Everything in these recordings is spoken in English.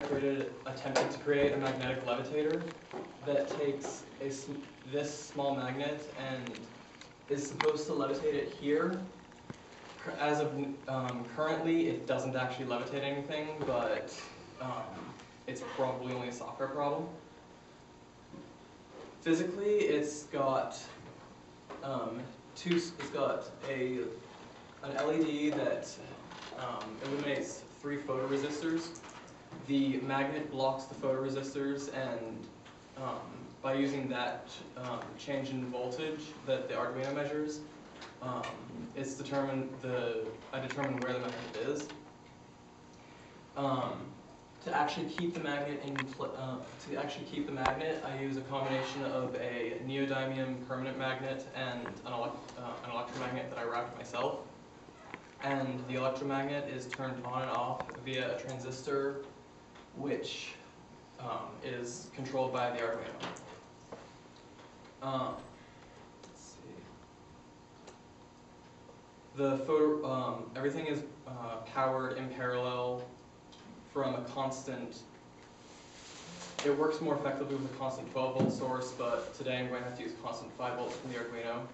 attempted to create a magnetic levitator that takes this small magnet and is supposed to levitate it here. As of currently, it doesn't actually levitate anything, but it's probably only a software problem. Physically, it's got an LED that illuminates 3 photoresistors. The magnet blocks the photoresistors, and by using that change in voltage that the Arduino measures, I determine where the magnet is. To actually keep the magnet I use a combination of a neodymium permanent magnet and an electromagnet that I wrapped myself. And the electromagnet is turned on and off via a transistor, which is controlled by the Arduino. Let's see. Everything is powered in parallel from a constant. It works more effectively with a constant 12-volt source, but today I'm going to have to use constant 5 volts from the Arduino.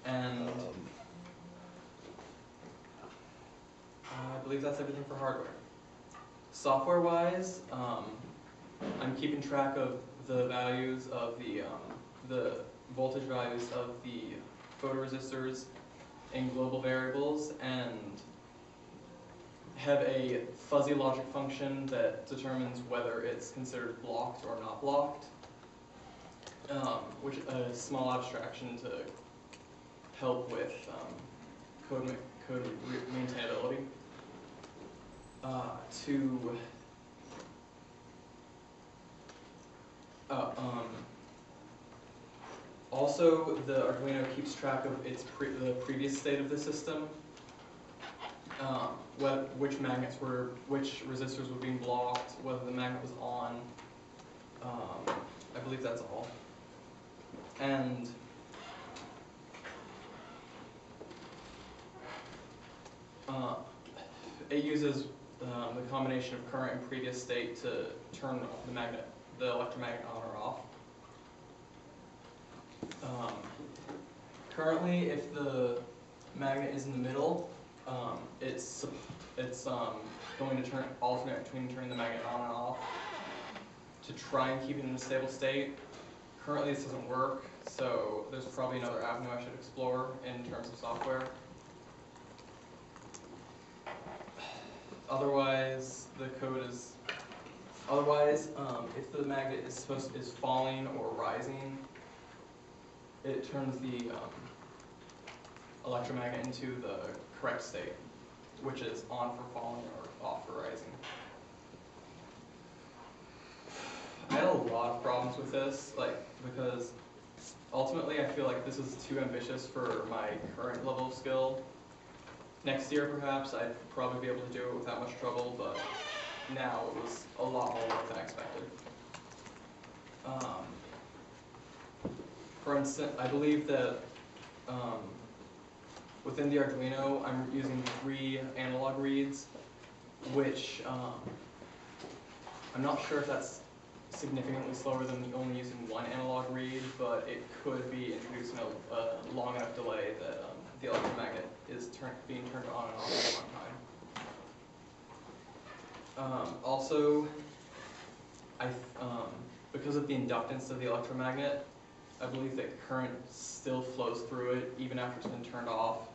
And I believe that's everything for hardware. Software-wise, I'm keeping track of the values of the voltage values of the photoresistors in global variables, and have a fuzzy logic function that determines whether it's considered blocked or not blocked, which is a small abstraction to help with code maintainability. Also, the Arduino keeps track of the previous state of the system, which resistors were being blocked, whether the magnet was on. I believe that's all. And it uses the combination of current and previous state to turn the electromagnet on or off. Currently, if the magnet is in the middle, it's going to alternate between turning the magnet on and off to try and keep it in a stable state. Currently, this doesn't work, so there's probably another avenue I should explore in terms of software. Otherwise, if the magnet is falling or rising, it turns the electromagnet into the correct state, which is on for falling or off for rising. I had a lot of problems with this, because ultimately I feel like this is too ambitious for my current level of skill. Next year, perhaps, I'd probably be able to do it without much trouble, but now it was a lot more work than I expected. For instance, I believe that within the Arduino, I'm using 3 analog reads, which I'm not sure if that's significantly slower than only using 1 analog read, but it could be introducing a long enough delay that the electromagnet is being turned on and off at one time. Also, because of the inductance of the electromagnet, I believe that current still flows through it even after it's been turned off,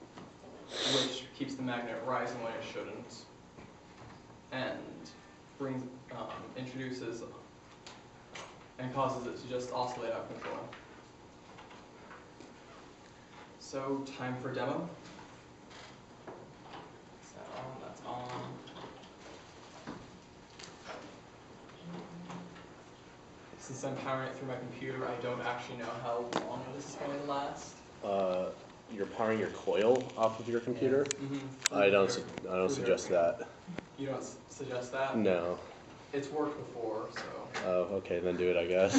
which keeps the magnet rising when it shouldn't, and introduces and causes it to just oscillate out of control. So, time for demo. Is that on? That's on. Since I'm powering it through my computer, I don't actually know how long this is going to last. You're powering your coil off of your computer? Yeah. Mm-hmm. I don't suggest that. You don't suggest that? No. It's worked before, so. Oh, okay, then do it, I guess.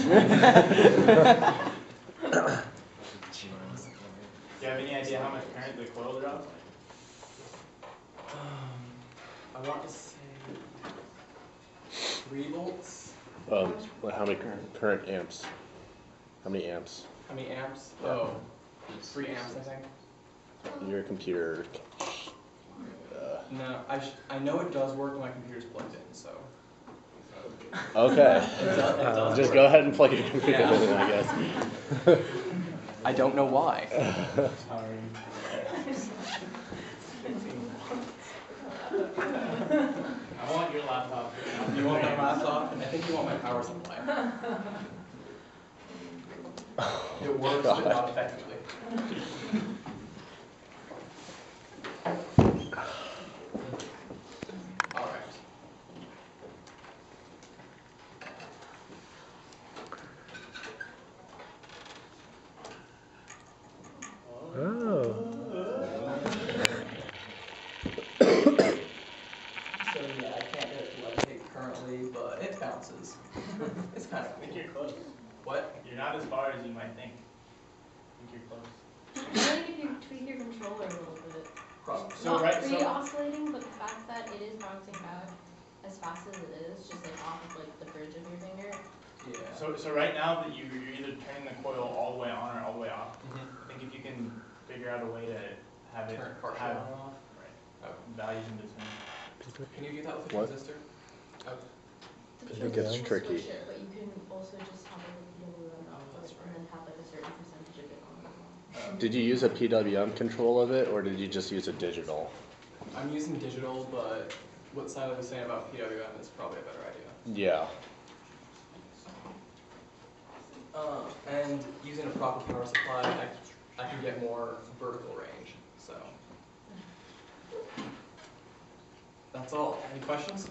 Do you have any idea how much current the coil draws? I want to say 3 volts. How many current amps? How many amps? How many amps? Yeah. Oh, 3 amps, I think. Your computer. No, I know it does work when my computer's plugged in, so. Okay. It does Just work. go ahead and plug your computer Yeah. in, I guess. I don't know why. I want your laptop. You want my laptop? I think you want my power supply. It works, but not effectively. All right. Oh. So yeah, I can't get it to levitate currently, but it bounces. It's kind of I think cool. you're close. What? You're not as far as you might think. I think you're close. I think if you tweak your controller a little bit, So not right, really so oscillating, but the fact that it is bouncing back as fast as it is, just like off of like the bridge of your finger. Yeah. so right now that you're either turning the coil all the way on or all the way off. I think if you can figure out a way to have it Turn it partially have on and off. right, values in between. Can you do that with a What? transistor? Oh, The I think controller it's will tricky. switch it, but you can also just have like a PWM output that's and then have like a certain percentage of it on as well. Did you use a PWM control of it, or did you just use a digital? I'm using digital, but what Silo was saying about PWM is probably a better idea. Yeah. And using a proper power supply, I can get more vertical range. So that's all. Any questions?